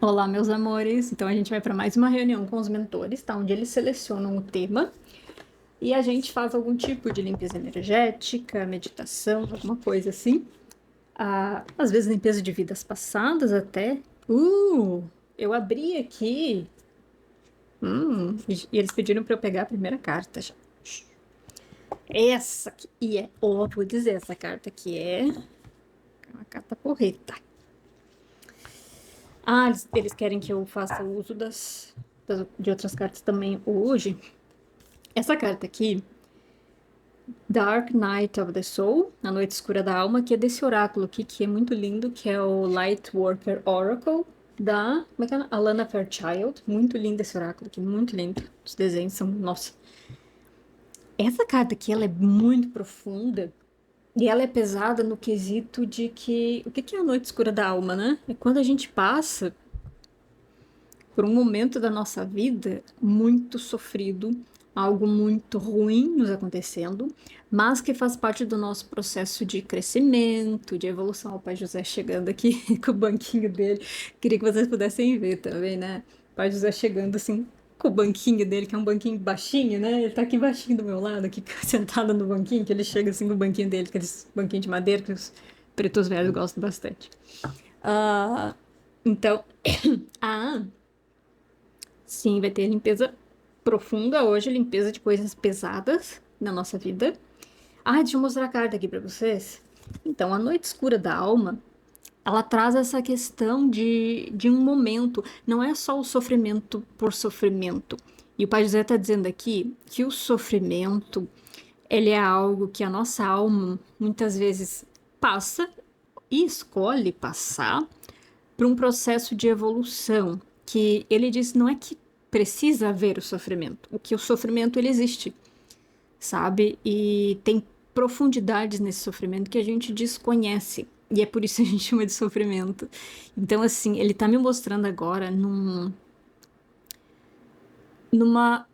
Olá, meus amores. Então a gente vai para mais uma reunião com os mentores, tá? Onde eles selecionam o tema e a gente faz algum tipo de limpeza energética, meditação, alguma coisa assim. Às vezes limpeza de vidas passadas até. Eu abri aqui. E eles pediram para eu pegar a primeira carta já. Essa aqui. E é, ó, vou dizer, essa carta aqui é uma carta porreta. Eles querem que eu faça uso de outras cartas também hoje. Essa carta aqui, Dark Night of the Soul, A Noite Escura da Alma, que é desse oráculo aqui, que é muito lindo, que é o Lightworker Oracle, da como é que é? Alana Fairchild. Muito lindo esse oráculo aqui, muito lindo. Os desenhos são, nossa. Essa carta aqui, ela é muito profunda, e ela é pesada no quesito de que... O que é a Noite Escura da Alma, né? É quando a gente passa por um momento da nossa vida muito sofrido, algo muito ruim nos acontecendo, mas que faz parte do nosso processo de crescimento, de evolução. O Pai José chegando aqui com o banquinho dele. Queria que vocês pudessem ver também, né? O Pai José chegando assim com o banquinho dele, que é um banquinho baixinho, né? Ele tá aqui baixinho do meu lado, aqui sentado no banquinho, que ele chega assim com o banquinho dele, aqueles banquinhos de madeira que os pretos velhos gostam bastante. Ah, então, a Sim, vai ter limpeza profunda hoje, limpeza de coisas pesadas na nossa vida. Deixa eu mostrar a carta aqui pra vocês. Então, a noite escura da alma, ela traz essa questão de um momento. Não é só o sofrimento por sofrimento. E o Pai José está dizendo aqui que o sofrimento, ele é algo que a nossa alma muitas vezes passa e escolhe passar para um processo de evolução, que ele diz não é que precisa haver o sofrimento, o que o sofrimento ele existe, sabe? E tem profundidades nesse sofrimento que a gente desconhece. E é por isso que a gente chama de sofrimento. Então, assim, ele tá me mostrando agora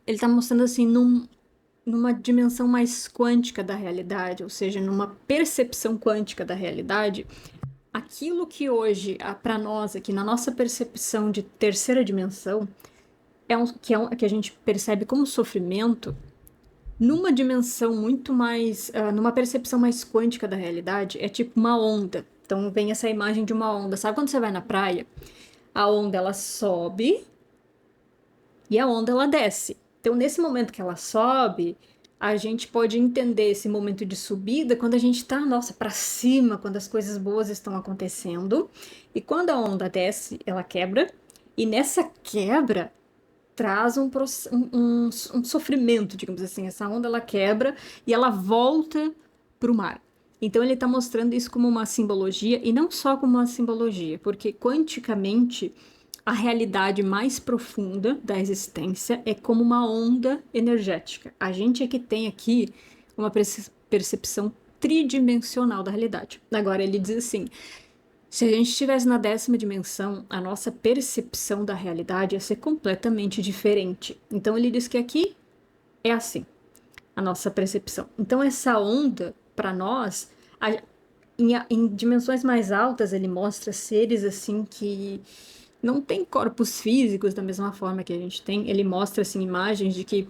ele tá mostrando assim numa dimensão mais quântica da realidade, ou seja, numa percepção quântica da realidade, aquilo que hoje, para nós aqui, na nossa percepção de terceira dimensão, que a gente percebe como sofrimento, numa dimensão muito mais, numa percepção mais quântica da realidade, é tipo uma onda. Então vem essa imagem de uma onda. Sabe quando você vai na praia? A onda ela sobe e a onda ela desce. Então nesse momento que ela sobe, a gente pode entender esse momento de subida quando a gente tá, nossa, para cima, quando as coisas boas estão acontecendo. E quando a onda desce, ela quebra. E nessa quebra, traz um sofrimento, digamos assim. Essa onda ela quebra e ela volta para o mar. Então ele está mostrando isso como uma simbologia e não só como uma simbologia, porque quanticamente a realidade mais profunda da existência é como uma onda energética. A gente é que tem aqui uma percepção tridimensional da realidade. Agora ele diz assim: se a gente estivesse na 10ª dimensão, a nossa percepção da realidade ia ser completamente diferente. Então ele diz que aqui é assim, a nossa percepção. Então essa onda, para nós, em dimensões mais altas, ele mostra seres assim que não têm corpos físicos da mesma forma que a gente tem. Ele mostra assim imagens de que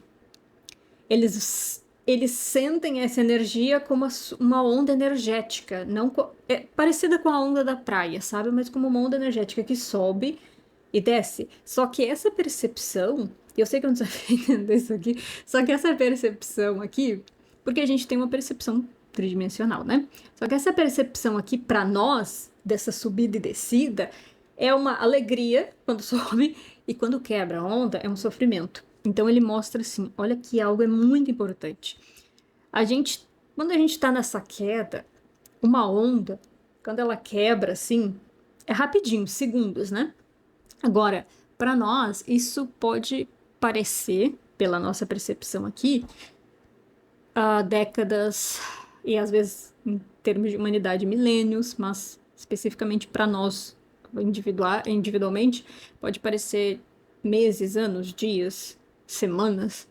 eles sentem essa energia como uma onda energética, não é parecida com a onda da praia, sabe? Mas como uma onda energética que sobe e desce. Só que essa percepção, eu sei que eu não sabia entender isso aqui, só que essa percepção aqui, porque a gente tem uma percepção tridimensional, né? Só que essa percepção aqui, para nós, dessa subida e descida, é uma alegria quando sobe e quando quebra a onda é um sofrimento. Então ele mostra assim, olha que algo é muito importante. Quando a gente tá nessa queda, uma onda, quando ela quebra assim, é rapidinho, segundos, né? Agora, para nós, isso pode parecer, pela nossa percepção aqui, décadas e às vezes, em termos de humanidade, milênios, mas especificamente para nós, individualmente, pode parecer meses, anos, dias, semanas.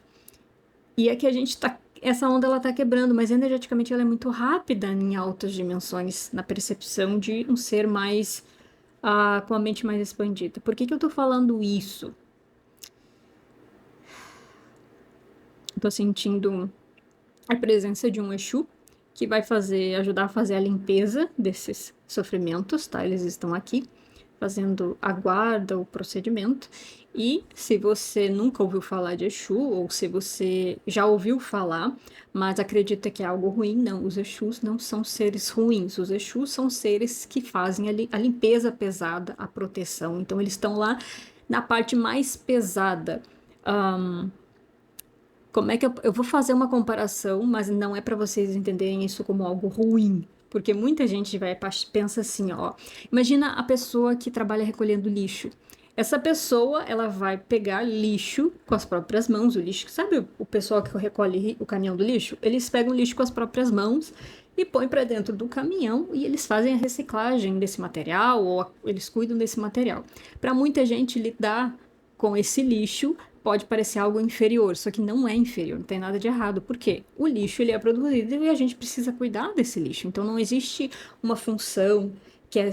E é que a gente tá. Essa onda ela tá quebrando, mas energeticamente ela é muito rápida em altas dimensões, na percepção de um ser mais com a mente mais expandida. Por que que eu tô falando isso? Eu tô sentindo a presença de um Exu que vai ajudar a fazer a limpeza desses sofrimentos, tá? Eles estão aqui fazendo a guarda, o procedimento. E se você nunca ouviu falar de Exu, ou se você já ouviu falar, mas acredita que é algo ruim, não, os Exus não são seres ruins. Os Exus são seres que fazem a limpeza pesada, a proteção. Então eles estão lá na parte mais pesada. Como é que eu vou fazer uma comparação, mas não é para vocês entenderem isso como algo ruim, porque muita gente pensa assim, ó, imagina a pessoa que trabalha recolhendo lixo. Essa pessoa, ela vai pegar lixo com as próprias mãos, o lixo, sabe o pessoal que recolhe o caminhão do lixo? Eles pegam o lixo com as próprias mãos e põem para dentro do caminhão e eles fazem a reciclagem desse material ou eles cuidam desse material. Para muita gente lidar com esse lixo pode parecer algo inferior, só que não é inferior, não tem nada de errado. Por quê? O lixo ele é produzido e a gente precisa cuidar desse lixo. Então não existe uma função que é,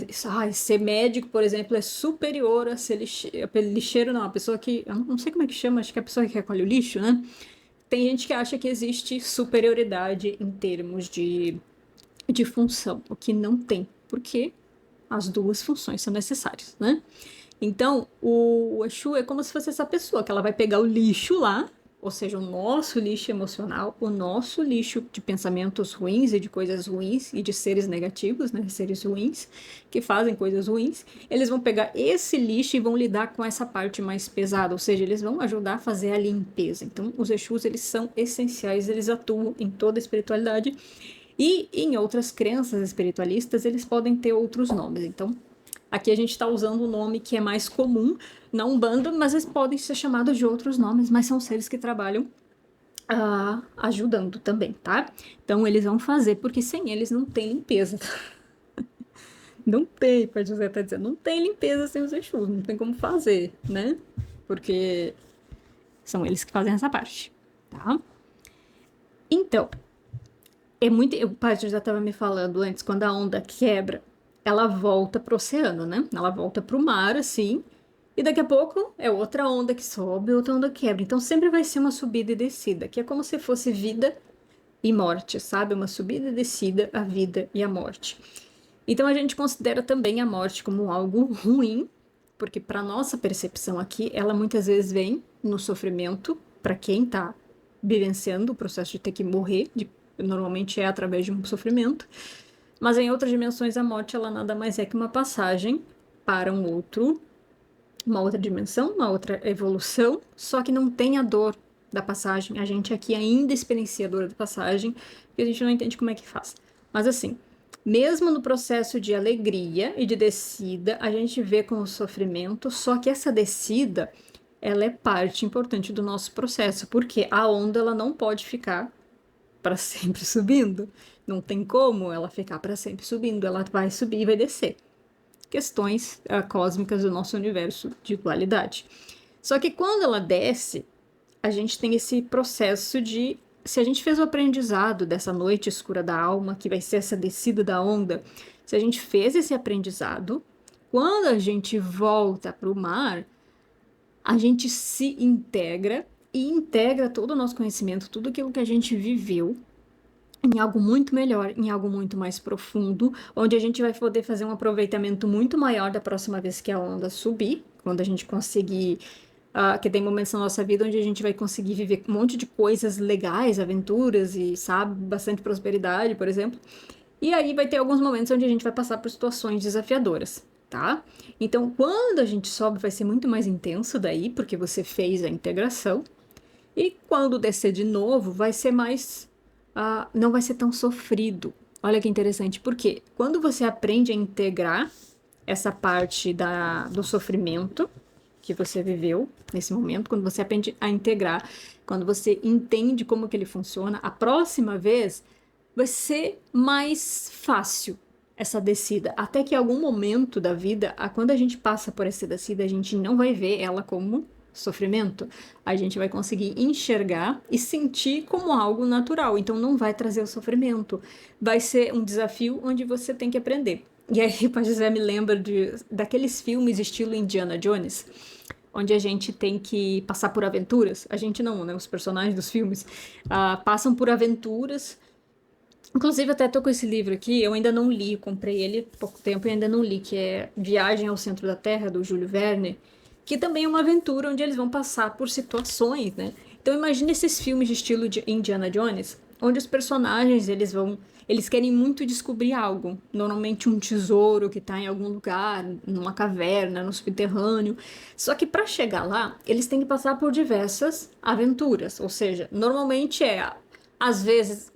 ser médico, por exemplo, é superior a ser lixeiro, lixeiro não, a pessoa que, eu não sei como é que chama, acho que é a pessoa que recolhe o lixo, né? Tem gente que acha que existe superioridade em termos de função, o que não tem, porque as duas funções são necessárias, né? Então, o Exu é como se fosse essa pessoa, que ela vai pegar o lixo lá, ou seja, o nosso lixo emocional, o nosso lixo de pensamentos ruins e de coisas ruins e de seres negativos, né, seres ruins, que fazem coisas ruins, eles vão pegar esse lixo e vão lidar com essa parte mais pesada, ou seja, eles vão ajudar a fazer a limpeza. Então, os Exus, eles são essenciais, eles atuam em toda a espiritualidade e em outras crenças espiritualistas, eles podem ter outros nomes. Então, aqui a gente está usando o nome que é mais comum na Umbanda, mas eles podem ser chamados de outros nomes, mas são seres que trabalham ajudando também, tá? Então eles vão fazer, porque sem eles não tem limpeza. Não tem, pode José tá dizendo, não tem limpeza sem os Exus, não tem como fazer, né? Porque são eles que fazem essa parte, tá? Então, o pai já estava me falando antes, quando a onda quebra, ela volta pro oceano, né? Ela volta pro mar, assim, e daqui a pouco é outra onda que sobe, outra onda que quebra. Então sempre vai ser uma subida e descida, que é como se fosse vida e morte, sabe? Uma subida e descida, a vida e a morte. Então a gente considera também a morte como algo ruim, porque para nossa percepção aqui, ela muitas vezes vem no sofrimento, para quem tá vivenciando o processo de ter que morrer, normalmente é através de um sofrimento. Mas em outras dimensões, a morte ela nada mais é que uma passagem para uma outra dimensão, uma outra evolução, só que não tem a dor da passagem. A gente aqui ainda experiencia a dor da passagem, porque a gente não entende como é que faz. Mas assim, mesmo no processo de alegria e de descida, a gente vê com o sofrimento, só que essa descida, ela é parte importante do nosso processo, porque a onda ela não pode ficar para sempre subindo. Não tem como ela ficar para sempre subindo, ela vai subir e vai descer. Questões cósmicas do nosso universo de dualidade. Só que quando ela desce, a gente tem esse processo de. Se a gente fez o aprendizado dessa noite escura da alma, que vai ser essa descida da onda, se a gente fez esse aprendizado, quando a gente volta para o mar, a gente se integra e integra todo o nosso conhecimento, tudo aquilo que a gente viveu em algo muito melhor, em algo muito mais profundo, onde a gente vai poder fazer um aproveitamento muito maior da próxima vez que a onda subir, quando a gente conseguir. Que tem momentos na nossa vida onde a gente vai conseguir viver um monte de coisas legais, aventuras e, sabe, bastante prosperidade, por exemplo. E aí vai ter alguns momentos onde a gente vai passar por situações desafiadoras, tá? Então, quando a gente sobe, vai ser muito mais intenso daí, porque você fez a integração. E quando descer de novo, vai ser mais. Não vai ser tão sofrido. Olha que interessante, porque quando você aprende a integrar essa parte do sofrimento que você viveu nesse momento, quando você aprende a integrar, quando você entende como que ele funciona, a próxima vez vai ser mais fácil essa descida. Até que em algum momento da vida, quando a gente passa por essa descida, a gente não vai ver ela como sofrimento, a gente vai conseguir enxergar e sentir como algo natural. Então não vai trazer o sofrimento. Vai ser um desafio onde você tem que aprender E aí, Paz José me lembra daqueles filmes estilo Indiana Jones, onde a gente tem que passar por aventuras. A gente não, né? Os personagens dos filmes passam por aventuras. Inclusive, até tô com esse livro aqui, eu ainda não li, comprei ele há pouco tempo e ainda não li, que é Viagem ao Centro da Terra, do Júlio Verne, que também é uma aventura onde eles vão passar por situações, né? Então imagine esses filmes de estilo de Indiana Jones, onde os personagens, eles querem muito descobrir algo, normalmente um tesouro que tá em algum lugar, numa caverna, no subterrâneo. Só que para chegar lá, eles têm que passar por diversas aventuras, ou seja, normalmente às vezes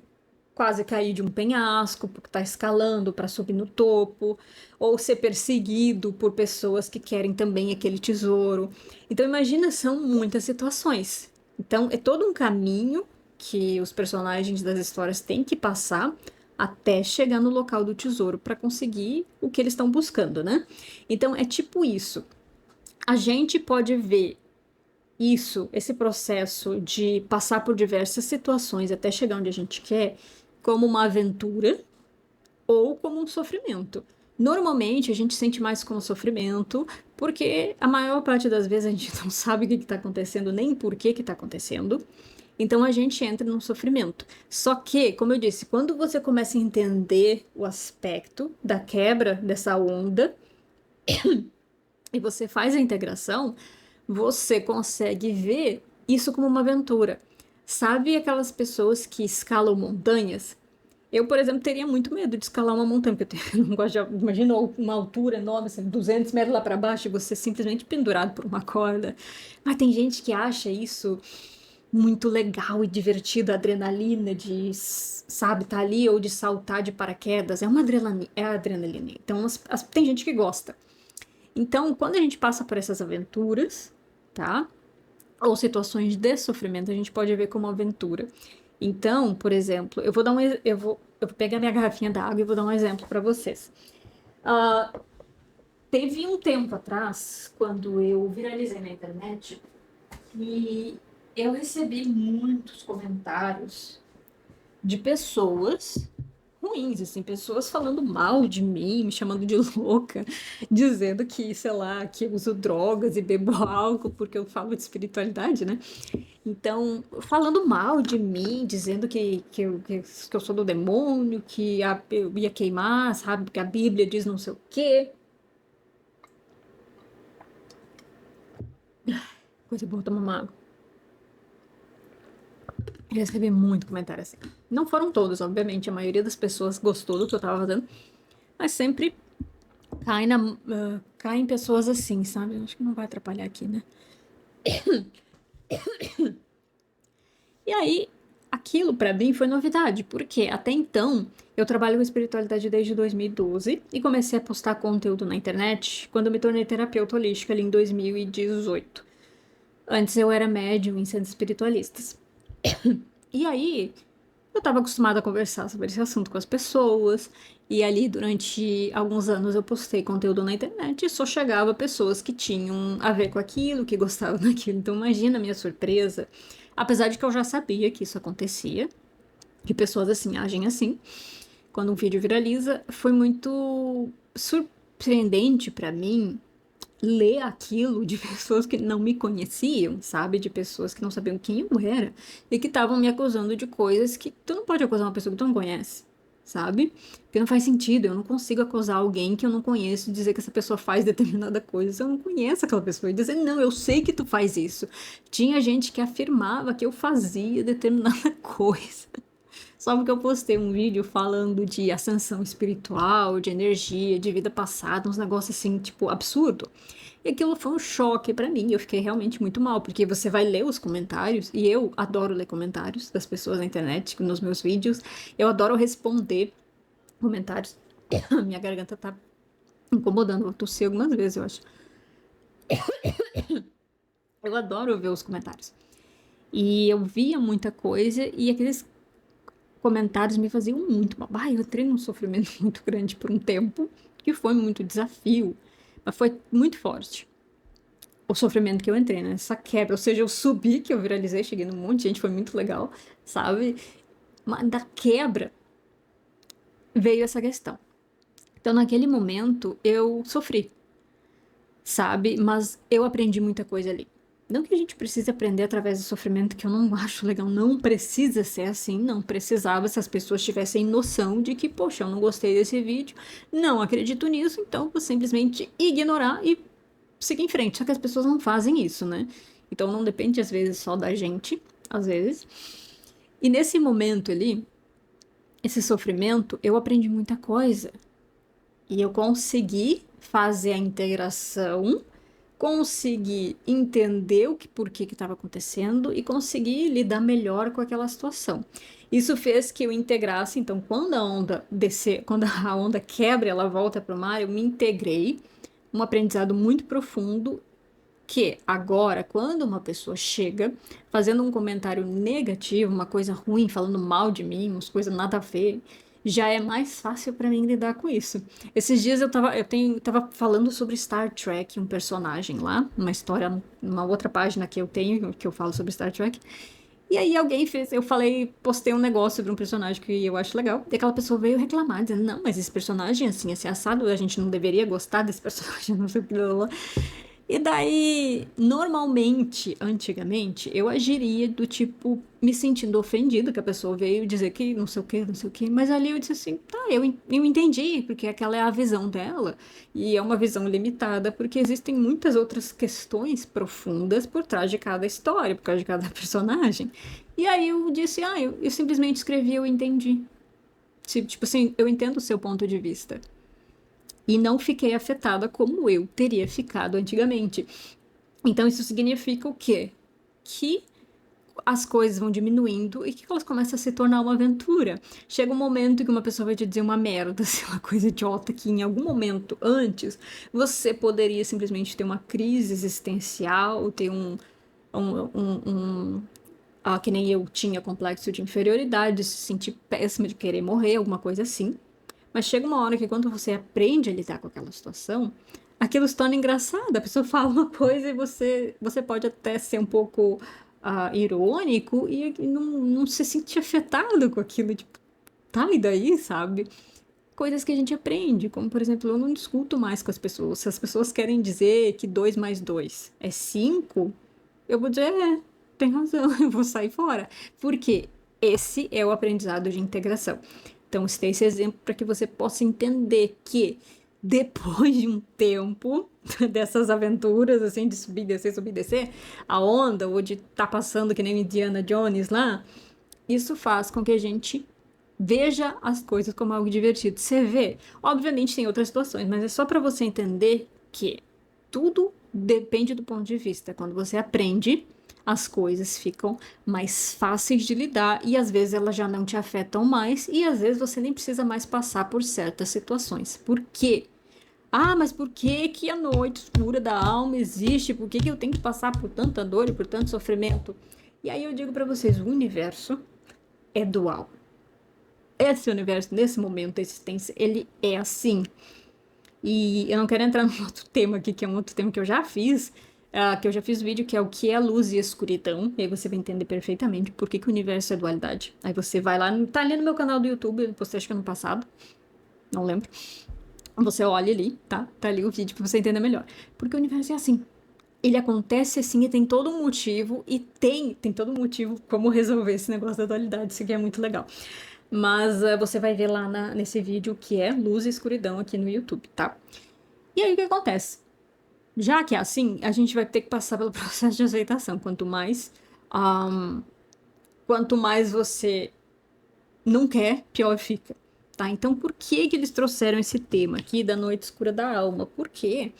quase cair de um penhasco, porque está escalando para subir no topo, ou ser perseguido por pessoas que querem também aquele tesouro. Então, imagina, são muitas situações. Então, é todo um caminho que os personagens das histórias têm que passar até chegar no local do tesouro para conseguir o que eles estão buscando, né? Então, é tipo isso. A gente pode ver esse processo de passar por diversas situações até chegar onde a gente quer, como uma aventura ou como um sofrimento. Normalmente a gente sente mais como sofrimento, porque a maior parte das vezes a gente não sabe o que está acontecendo, nem por que está acontecendo. Então a gente entra num sofrimento. Só que, como eu disse, quando você começa a entender o aspecto da quebra dessa onda e você faz a integração, você consegue ver isso como uma aventura. Sabe aquelas pessoas que escalam montanhas? Eu, por exemplo, teria muito medo de escalar uma montanha, porque eu não gosto de... Imagina uma altura enorme, assim, 200 metros lá para baixo, e você simplesmente pendurado por uma corda. Mas tem gente que acha isso muito legal e divertido, a adrenalina de, sabe, estar ali, ou de saltar de paraquedas. É uma adrenalina. É adrenalina. Então, tem gente que gosta. Então, quando a gente passa por essas aventuras, tá? Ou situações de sofrimento, a gente pode ver como aventura. Então, por exemplo, eu vou pegar minha garrafinha d'água e vou dar um exemplo para vocês. Ah, teve um tempo atrás, quando eu viralizei na internet, e eu recebi muitos comentários de pessoas ruins, assim, pessoas falando mal de mim, me chamando de louca, dizendo que, sei lá, que eu uso drogas e bebo álcool porque eu falo de espiritualidade, né? Então, falando mal de mim, dizendo que eu sou do demônio, eu ia queimar, sabe? Que a Bíblia diz não sei o quê. Coisa boa, tomar uma água. Eu recebi muito comentário assim. Não foram todos, obviamente, a maioria das pessoas gostou do que eu tava fazendo, mas sempre caem pessoas assim, sabe? Eu acho que não vai atrapalhar aqui, né? E aí, aquilo pra mim foi novidade, porque até então eu trabalho com espiritualidade desde 2012 e comecei a postar conteúdo na internet quando eu me tornei terapeuta holística ali em 2018. Antes eu era médium em centros espiritualistas. E aí, eu estava acostumada a conversar sobre esse assunto com as pessoas, e ali durante alguns anos eu postei conteúdo na internet e só chegava pessoas que tinham a ver com aquilo, que gostavam daquilo. Então imagina a minha surpresa, apesar de que eu já sabia que isso acontecia, que pessoas assim agem assim. Quando um vídeo viraliza, foi muito surpreendente para mim ler aquilo de pessoas que não me conheciam, sabe? De pessoas que não sabiam quem eu era e que estavam me acusando de coisas que tu não pode acusar uma pessoa que tu não conhece, sabe? Porque não faz sentido, eu não consigo acusar alguém que eu não conheço e dizer que essa pessoa faz determinada coisa se eu não conheço aquela pessoa e dizer, não, eu sei que tu faz isso. Tinha gente que afirmava que eu fazia determinada coisa. Só porque eu postei um vídeo falando de ascensão espiritual, de energia, de vida passada, uns negócios assim, tipo, absurdo. E aquilo foi um choque pra mim. Eu fiquei realmente muito mal, porque você vai ler os comentários, e eu adoro ler comentários das pessoas na internet, nos meus vídeos. Eu adoro responder comentários. Minha garganta tá incomodando, vou tossir algumas vezes, eu acho. Eu adoro ver os comentários. E eu via muita coisa, e aqueles comentários me faziam muito mal. Eu entrei num sofrimento muito grande por um tempo, que foi muito desafio, mas foi muito forte. O sofrimento que eu entrei, né? Essa quebra. Ou seja, eu subi, que eu viralizei, cheguei num monte de gente, foi muito legal, sabe? Mas da quebra veio essa questão. Então, naquele momento, eu sofri, sabe? Mas eu aprendi muita coisa ali. Não que a gente precise aprender através do sofrimento, que eu não acho legal, não precisa ser assim, não precisava se as pessoas tivessem noção de que, poxa, eu não gostei desse vídeo, não acredito nisso, então vou simplesmente ignorar e seguir em frente. Só que as pessoas não fazem isso, né? Então não depende às vezes só da gente, às vezes. E nesse momento ali, esse sofrimento, eu aprendi muita coisa. E eu consegui fazer a integração, consegui entender o que, por que estava acontecendo e consegui lidar melhor com aquela situação. Isso fez que eu integrasse, então, quando a onda descer, quando a onda quebra, ela volta para o mar, eu me integrei, um aprendizado muito profundo que agora, quando uma pessoa chega fazendo um comentário negativo, uma coisa ruim, falando mal de mim, umas coisas nada a ver, já é mais fácil para mim lidar com isso. Esses dias tava falando sobre Star Trek, um personagem lá, uma história, uma outra página que eu tenho, que eu falo sobre Star Trek. E aí alguém fez, eu falei, postei um negócio sobre um personagem que eu acho legal, e aquela pessoa veio reclamar, dizendo, não, mas esse personagem, assim assado, a gente não deveria gostar desse personagem, não sei o que, blá, blá, blá. E daí, normalmente, antigamente, eu agiria do tipo, me sentindo ofendido, que a pessoa veio dizer que não sei o que, não sei o que, mas ali eu disse assim, tá, eu entendi, porque aquela é a visão dela, e é uma visão limitada, porque existem muitas outras questões profundas por trás de cada história, por causa de cada personagem. E aí eu disse, eu simplesmente escrevi, eu entendi. Tipo assim, eu entendo o seu ponto de vista e não fiquei afetada como eu teria ficado antigamente. Então isso significa o quê? Que as coisas vão diminuindo e que elas começam a se tornar uma aventura. Chega um momento que uma pessoa vai te dizer uma merda, assim, uma coisa idiota que em algum momento antes você poderia simplesmente ter uma crise existencial, ter um, um, um que nem eu tinha complexo de inferioridade, se sentir péssima de querer morrer, alguma coisa assim. Mas chega uma hora que quando você aprende a lidar com aquela situação, aquilo se torna engraçado. A pessoa fala uma coisa e você pode até ser um pouco irônico e não se sentir afetado com aquilo. Tipo, tá, e daí, sabe? Coisas que a gente aprende, como por exemplo, eu não discuto mais com as pessoas. Se as pessoas querem dizer que 2 mais 2 é 5, eu vou dizer, tem razão, eu vou sair fora. Porque esse é o aprendizado de integração. Então, citei esse exemplo para que você possa entender que depois de um tempo dessas aventuras, assim, de subir, descer, a onda, ou de estar tá passando que nem Indiana Jones lá, isso faz com que a gente veja as coisas como algo divertido. Você vê, obviamente tem outras situações, mas é só para você entender que tudo depende do ponto de vista. Quando você aprende, as coisas ficam mais fáceis de lidar e às vezes elas já não te afetam mais e às vezes você nem precisa mais passar por certas situações. Por quê? Ah, mas por que que a noite escura da alma existe? Por que que eu tenho que passar por tanta dor e por tanto sofrimento? E aí eu digo para vocês, o universo é dual. Esse universo, nesse momento da existência, ele é assim. E eu não quero entrar num outro tema aqui, que é um outro tema que eu já fiz, que eu já fiz vídeo, que é o que é luz e escuridão. E aí você vai entender perfeitamente por que que o universo é dualidade. Aí você vai lá, tá ali no meu canal do YouTube, eu postei acho que ano passado, não lembro. Você olha ali, tá? Tá ali o vídeo pra você entender melhor. Porque o universo é assim. Ele acontece assim e tem todo um motivo, e tem todo um motivo como resolver esse negócio da dualidade. Isso aqui é muito legal. Mas você vai ver lá nesse vídeo que é luz e escuridão aqui no YouTube, tá? E aí o que acontece? Já que é assim, a gente vai ter que passar pelo processo de aceitação. Ahn, quanto mais você não quer, pior fica, tá? Então, por que que eles trouxeram esse tema aqui da noite escura da alma? Porque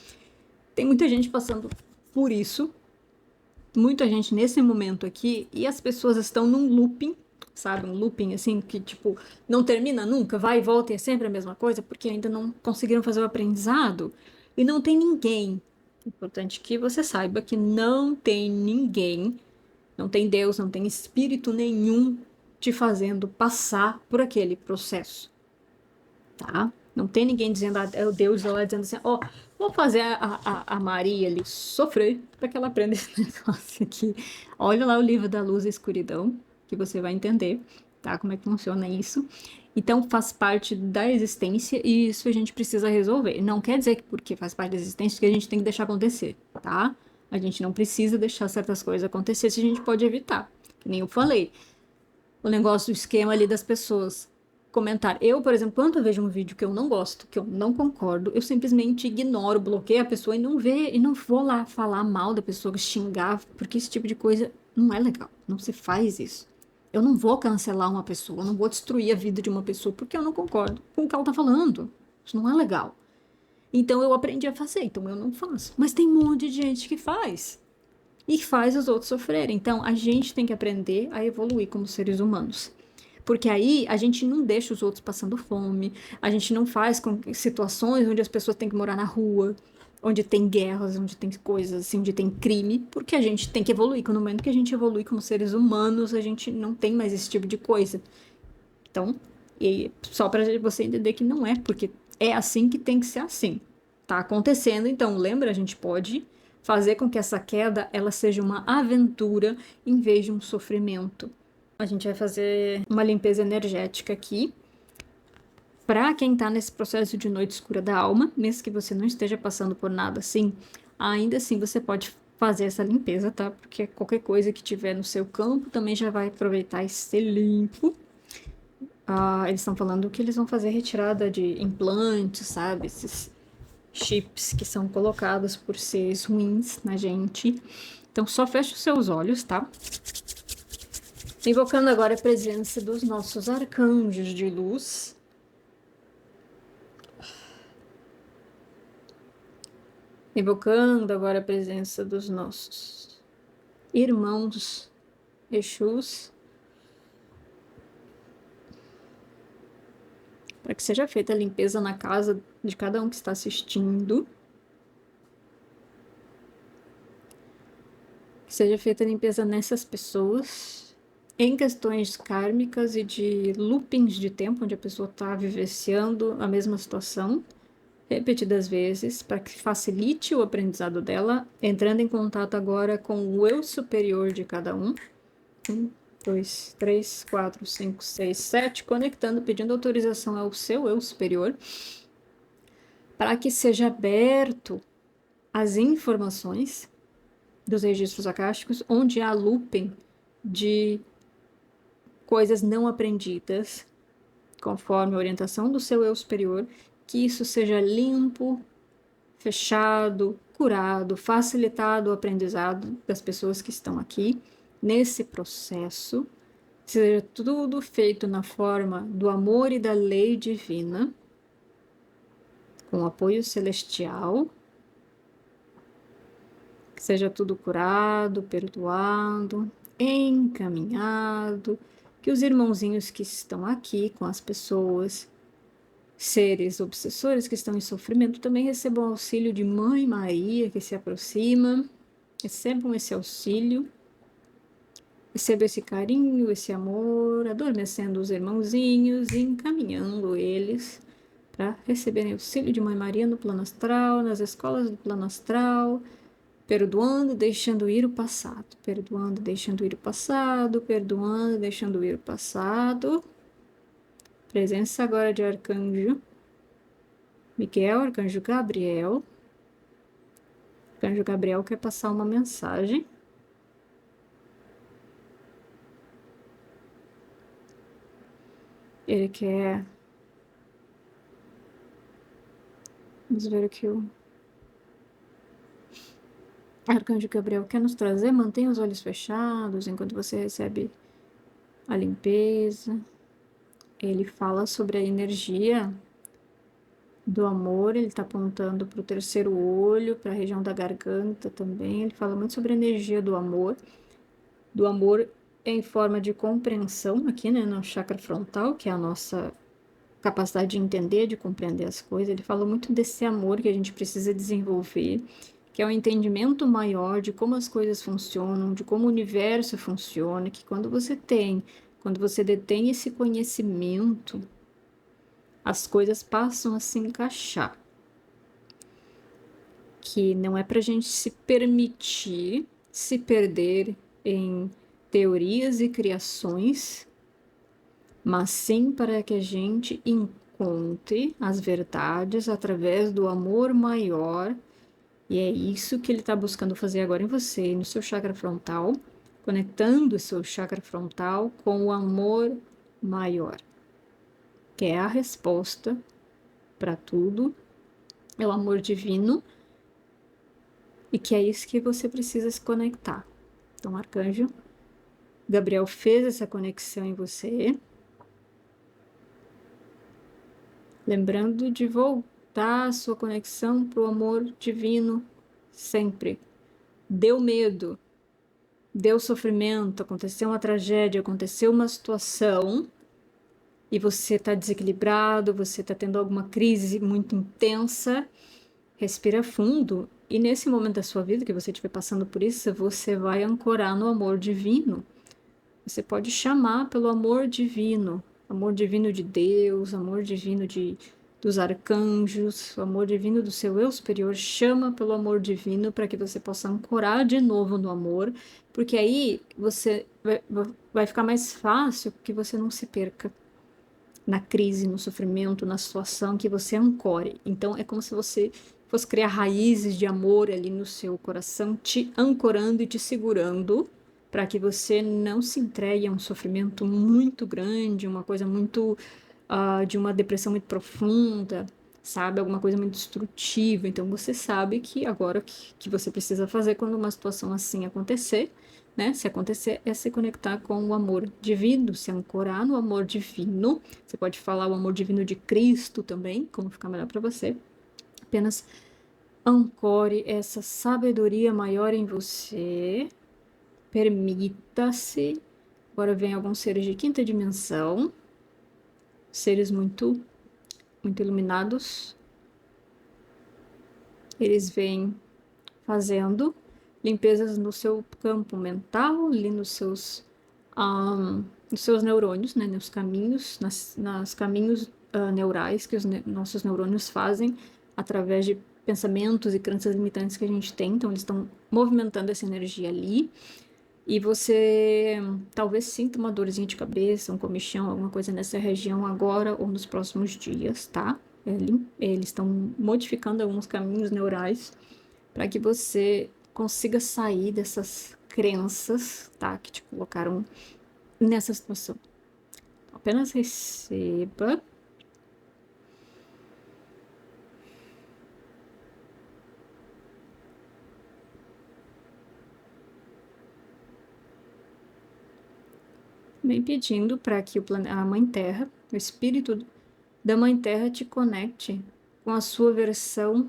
tem muita gente passando por isso, muita gente nesse momento aqui, e as pessoas estão num looping, sabe? Um looping assim que, tipo, não termina nunca, vai e volta e é sempre a mesma coisa, porque ainda não conseguiram fazer o aprendizado. E não tem ninguém. É importante que você saiba que não tem ninguém, não tem Deus, não tem espírito nenhum te fazendo passar por aquele processo, tá? Não tem ninguém dizendo, é o Deus lá dizendo assim, ó, vou fazer a Maria ali sofrer para que ela aprenda esse negócio aqui. Olha lá o livro da luz e escuridão, que você vai entender. tá? Como é que funciona isso? Então faz parte da existência e isso a gente precisa resolver. Não quer dizer que porque faz parte da existência que a gente tem que deixar acontecer, tá? A gente não precisa deixar certas coisas acontecer se a gente pode evitar. Que nem eu falei, o negócio, o esquema ali das pessoas comentar. Eu, por exemplo, quando eu vejo um vídeo que eu não gosto, que eu não concordo, eu simplesmente ignoro, bloqueio a pessoa e não vou lá falar mal da pessoa, xingar, porque esse tipo de coisa não é legal. Não se faz isso. Eu não vou cancelar uma pessoa, eu não vou destruir a vida de uma pessoa porque eu não concordo com o que ela tá falando. Isso não é legal. Então eu aprendi a fazer, então eu não faço. Mas tem um monte de gente que faz e faz os outros sofrerem. Então a gente tem que aprender a evoluir como seres humanos. Porque aí a gente não deixa os outros passando fome, a gente não faz com situações onde as pessoas têm que morar na rua, onde tem guerras, onde tem coisas assim, onde tem crime, porque a gente tem que evoluir. Quando no momento que a gente evolui como seres humanos, a gente não tem mais esse tipo de coisa. Então, e só para você entender que não é, porque é assim que tem que ser assim. Tá acontecendo, então lembra, a gente pode fazer com que essa queda ela seja uma aventura em vez de um sofrimento. A gente vai fazer uma limpeza energética aqui. Para quem tá nesse processo de noite escura da alma, mesmo que você não esteja passando por nada assim, ainda assim você pode fazer essa limpeza, tá? Porque qualquer coisa que tiver no seu campo também já vai aproveitar e ser limpo. Eles estão falando que eles vão fazer retirada de implantes, sabe? Esses chips que são colocados por seres ruins na gente. Então só fecha os seus olhos, tá? Invocando agora a presença dos nossos arcanjos de luz. Invocando agora a presença dos nossos irmãos Exus. Para que seja feita a limpeza na casa de cada um que está assistindo. Que seja feita a limpeza nessas pessoas. Em questões kármicas e de loopings de tempo, onde a pessoa está vivenciando a mesma situação repetidas vezes, para que facilite o aprendizado dela, entrando em contato agora com o eu superior de cada um. 1, 2, 3, 4, 5, 6, 7, conectando, pedindo autorização ao seu eu superior, para que seja aberto as informações dos registros akáshicos, onde há looping de coisas não aprendidas, conforme a orientação do seu eu superior, que isso seja limpo, fechado, curado, facilitado o aprendizado das pessoas que estão aqui nesse processo, seja tudo feito na forma do amor e da lei divina, com apoio celestial, que seja tudo curado, perdoado, encaminhado, que os irmãozinhos que estão aqui com as pessoas, seres obsessores que estão em sofrimento, também recebam auxílio de Mãe Maria, que se aproxima, recebam esse auxílio, recebam esse carinho, esse amor, adormecendo os irmãozinhos e encaminhando eles para receberem auxílio de Mãe Maria no plano astral, nas escolas do plano astral, perdoando, deixando ir o passado, perdoando, deixando ir o passado, perdoando, deixando ir o passado. Presença agora de Arcanjo Miguel, Arcanjo Gabriel. Arcanjo Gabriel quer passar uma mensagem. Ele quer... Vamos ver o que o Arcanjo Gabriel quer nos trazer. Mantenha os olhos fechados enquanto você recebe a limpeza. Ele fala sobre a energia do amor, ele está apontando para o terceiro olho, para a região da garganta também. Ele fala muito sobre a energia do amor em forma de compreensão aqui, né, no chakra frontal, que é a nossa capacidade de entender, de compreender as coisas. Ele fala muito desse amor que a gente precisa desenvolver, que é um entendimento maior de como as coisas funcionam, de como o universo funciona, que quando você detém esse conhecimento, as coisas passam a se encaixar. Que não é para a gente se permitir se perder em teorias e criações mas sim para que a gente encontre as verdades através do amor maior. E é isso que ele está buscando fazer agora em você, no seu chakra frontal, conectando o seu chakra frontal com o amor maior, que é a resposta para tudo, é o amor divino, e que é isso que você precisa se conectar. Então, arcanjo Gabriel fez essa conexão em você, lembrando de voltar a sua conexão para o amor divino sempre. Deu medo, deu sofrimento, aconteceu uma tragédia, aconteceu uma situação e você está desequilibrado, você está tendo alguma crise muito intensa, respira fundo e nesse momento da sua vida que você estiver passando por isso, você vai ancorar no amor divino. Você pode chamar pelo amor divino de Deus, amor divino dos arcanjos, o amor divino do seu eu superior. Chama pelo amor divino para que você possa ancorar de novo no amor, porque aí você vai ficar mais fácil que você não se perca na crise, no sofrimento, na situação, que você ancore. Então é como se você fosse criar raízes de amor ali no seu coração, te ancorando e te segurando para que você não se entregue a um sofrimento muito grande, uma coisa muito de uma depressão muito profunda, sabe? Alguma coisa muito destrutiva. Então você sabe que agora o que você precisa fazer quando uma situação assim acontecer, né? Se acontecer, é se conectar com o amor divino, se ancorar no amor divino. Você pode falar o amor divino de Cristo também, como ficar melhor para você. Apenas ancore essa sabedoria maior em você. Permita-se. Agora vem alguns seres de quinta dimensão, seres muito iluminados. Eles vêm fazendo limpezas no seu campo mental, ali nos seus neurônios, né, nos caminhos, nas caminhos neurais que os nossos neurônios fazem através de pensamentos e crenças limitantes que a gente tem. Então, eles estão movimentando essa energia ali. E você talvez sinta uma dorzinha de cabeça, um comichão, alguma coisa nessa região agora ou nos próximos dias, tá? Eles estão modificando alguns caminhos neurais para que você consiga sair dessas crenças, tá? Que te colocaram nessa situação. Apenas receba. Vem pedindo para que a Mãe Terra, o espírito da Mãe Terra, te conecte com a sua versão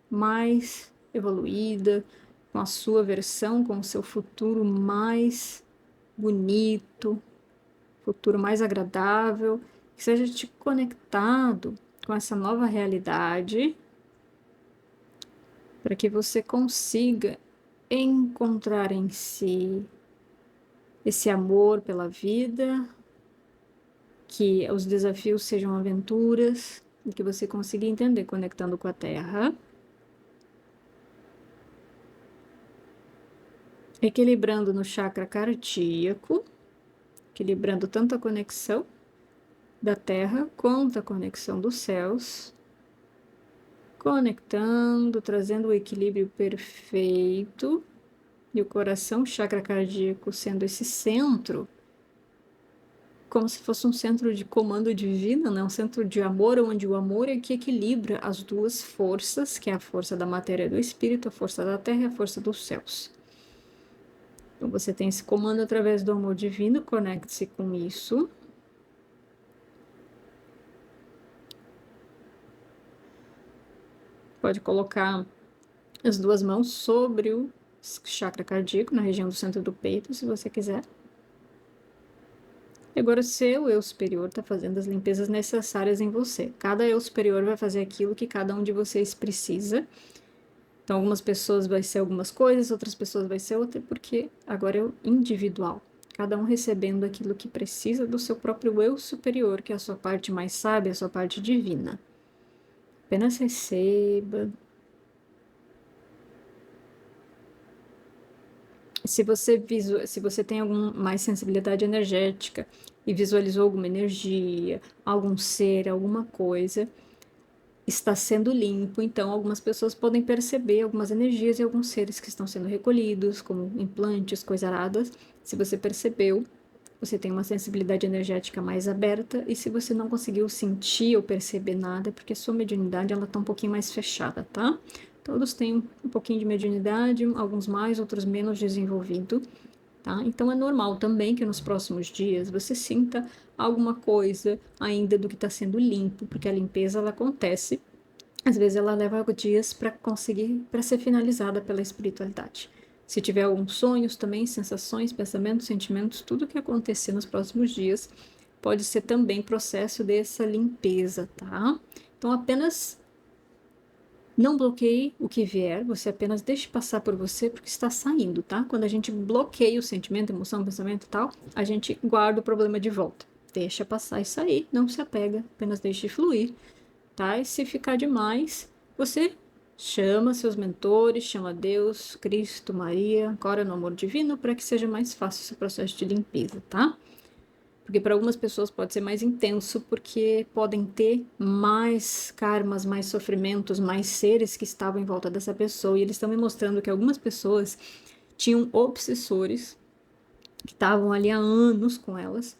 mais evoluída, com a sua versão, com o seu futuro mais bonito, futuro mais agradável, que seja te conectado com essa nova realidade, para que você consiga encontrar em si esse amor pela vida, que os desafios sejam aventuras e que você consiga entender conectando com a Terra, equilibrando no chakra cardíaco, equilibrando tanto a conexão da Terra quanto a conexão dos céus, conectando, trazendo o equilíbrio perfeito e o coração, chakra cardíaco, sendo esse centro, como se fosse um centro de comando divino, né? Um centro de amor, onde o amor é que equilibra as duas forças, que é a força da matéria e do espírito, a força da terra e a força dos céus. Então você tem esse comando através do amor divino, conecte-se com isso. Pode colocar as duas mãos sobre o chakra cardíaco, na região do centro do peito, se você quiser. E agora o seu eu superior está fazendo as limpezas necessárias em você. Cada eu superior vai fazer aquilo que cada um de vocês precisa. Então, algumas pessoas vai ser algumas coisas, outras pessoas vai ser outra, porque agora é o individual. Cada um recebendo aquilo que precisa do seu próprio eu superior, que é a sua parte mais sábia, a sua parte divina. Apenas receba. Se você tem alguma mais sensibilidade energética, e visualizou alguma energia, algum ser, alguma coisa, está sendo limpo. Então, algumas pessoas podem perceber algumas energias e alguns seres que estão sendo recolhidos, como implantes, coisas aradas. Se você percebeu, você tem uma sensibilidade energética mais aberta, e se você não conseguiu sentir ou perceber nada, é porque a sua mediunidade ela tá um pouquinho mais fechada, tá? Todos têm um pouquinho de mediunidade, alguns mais, outros menos desenvolvido, tá? Então é normal também que nos próximos dias você sinta alguma coisa ainda do que está sendo limpo, porque a limpeza ela acontece, às vezes ela leva dias para conseguir, para ser finalizada pela espiritualidade. Se tiver alguns sonhos também, sensações, pensamentos, sentimentos, tudo que acontecer nos próximos dias pode ser também processo dessa limpeza, tá? Então apenas não bloqueie o que vier, você apenas deixe passar por você porque está saindo, tá? Quando a gente bloqueia o sentimento, emoção, pensamento e tal, a gente guarda o problema de volta. Deixa passar e sair, não se apega, apenas deixe fluir, tá? E se ficar demais, você chama seus mentores, chama Deus, Cristo, Maria, ora no amor divino para que seja mais fácil esse processo de limpeza, tá? Porque para algumas pessoas pode ser mais intenso, porque podem ter mais karmas, mais sofrimentos, mais seres que estavam em volta dessa pessoa. E eles estão me mostrando que algumas pessoas tinham obsessores que estavam ali há anos com elas.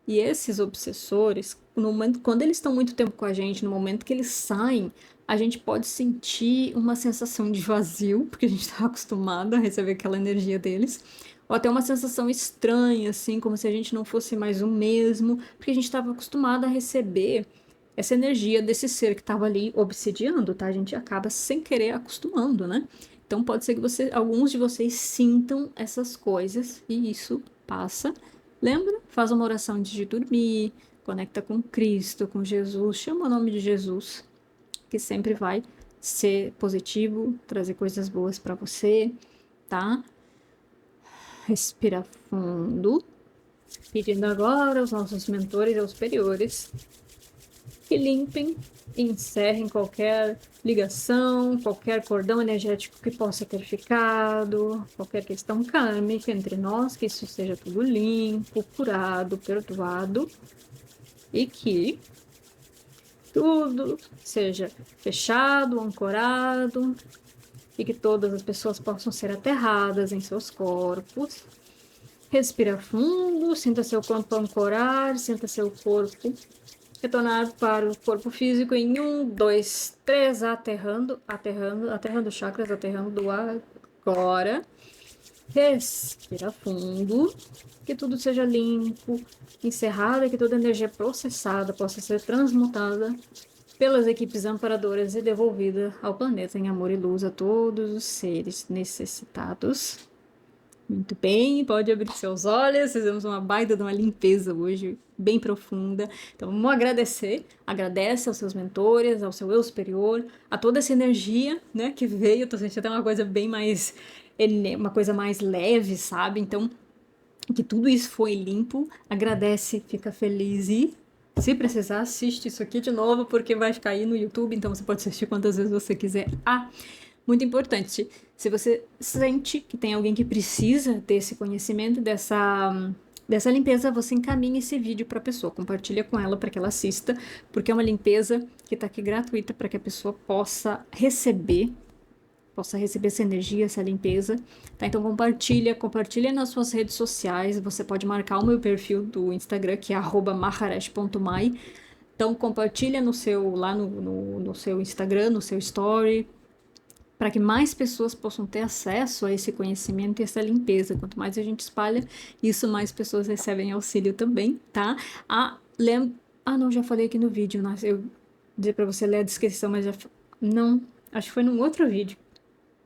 E esses obsessores, no momento, quando eles estão muito tempo com a gente, no momento que eles saem, a gente pode sentir uma sensação de vazio, porque a gente está acostumado a receber aquela energia deles, ou até uma sensação estranha, assim, como se a gente não fosse mais o mesmo, porque a gente estava acostumado a receber essa energia desse ser que estava ali obsidiando, tá? A gente acaba sem querer acostumando, né? Então pode ser que alguns de vocês sintam essas coisas e isso passa. Lembra? Faz uma oração antes de dormir, conecta com Cristo, com Jesus, chama o nome de Jesus, que sempre vai ser positivo, trazer coisas boas para você, tá? Respira fundo, pedindo agora aos nossos mentores e aos superiores que limpem e encerrem qualquer ligação, qualquer cordão energético que possa ter ficado, qualquer questão kármica entre nós, que isso seja tudo limpo, curado, perdoado, e que tudo seja fechado, ancorado, e que todas as pessoas possam ser aterradas em seus corpos. Respira fundo, sinta seu corpo ancorar, sinta seu corpo retornar para o corpo físico em 1, 2, 3, aterrando chakras, aterrando do ar. Agora, respira fundo, que tudo seja limpo, encerrado, e que toda energia processada possa ser transmutada pelas equipes amparadoras e devolvida ao planeta em amor e luz a todos os seres necessitados. Muito bem, pode abrir seus olhos. Fizemos uma baita de uma limpeza hoje, bem profunda. Então vamos agradecer. Agradece aos seus mentores, ao seu eu superior, a toda essa energia, né, que veio. Tô sentindo até uma coisa bem mais, uma coisa mais leve, sabe? Então, que tudo isso foi limpo. Agradece, fica feliz e, se precisar, assiste isso aqui de novo, porque vai ficar aí no YouTube, então você pode assistir quantas vezes você quiser. Muito importante, se você sente que tem alguém que precisa desse conhecimento, dessa limpeza, você encaminha esse vídeo para a pessoa, compartilha com ela para que ela assista, porque é uma limpeza que está aqui gratuita para que a pessoa possa receber essa energia, essa limpeza, tá? Então compartilha nas suas redes sociais, você pode marcar o meu perfil do Instagram, que é @maharesh.mai. Então compartilha lá no seu Instagram, no seu story, para que mais pessoas possam ter acesso a esse conhecimento e essa limpeza. Quanto mais a gente espalha, isso mais pessoas recebem auxílio também, tá? Não, já falei aqui no vídeo, né? Eu dizer para você ler a descrição, mas não, acho que foi num outro vídeo.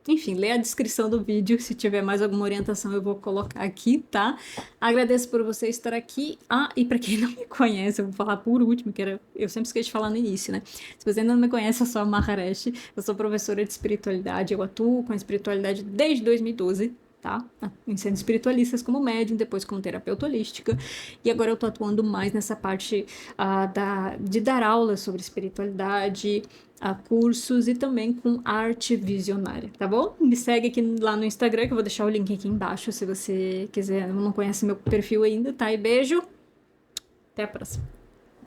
Enfim, lê a descrição do vídeo, se tiver mais alguma orientação eu vou colocar aqui, tá? Agradeço por você estar aqui. E para quem não me conhece, eu vou falar por último, eu sempre esqueço de falar no início, né? Se você ainda não me conhece, eu sou a Maharesh, eu sou professora de espiritualidade, eu atuo com a espiritualidade desde 2012, tá? Ensino espiritualistas como médium, depois como terapeuta holística, e agora eu tô atuando mais nessa parte de dar aulas sobre espiritualidade, cursos e também com arte visionária, tá bom? Me segue aqui lá no Instagram, que eu vou deixar o link aqui embaixo, se você quiser, não conhece meu perfil ainda, tá? E beijo, Até a próxima.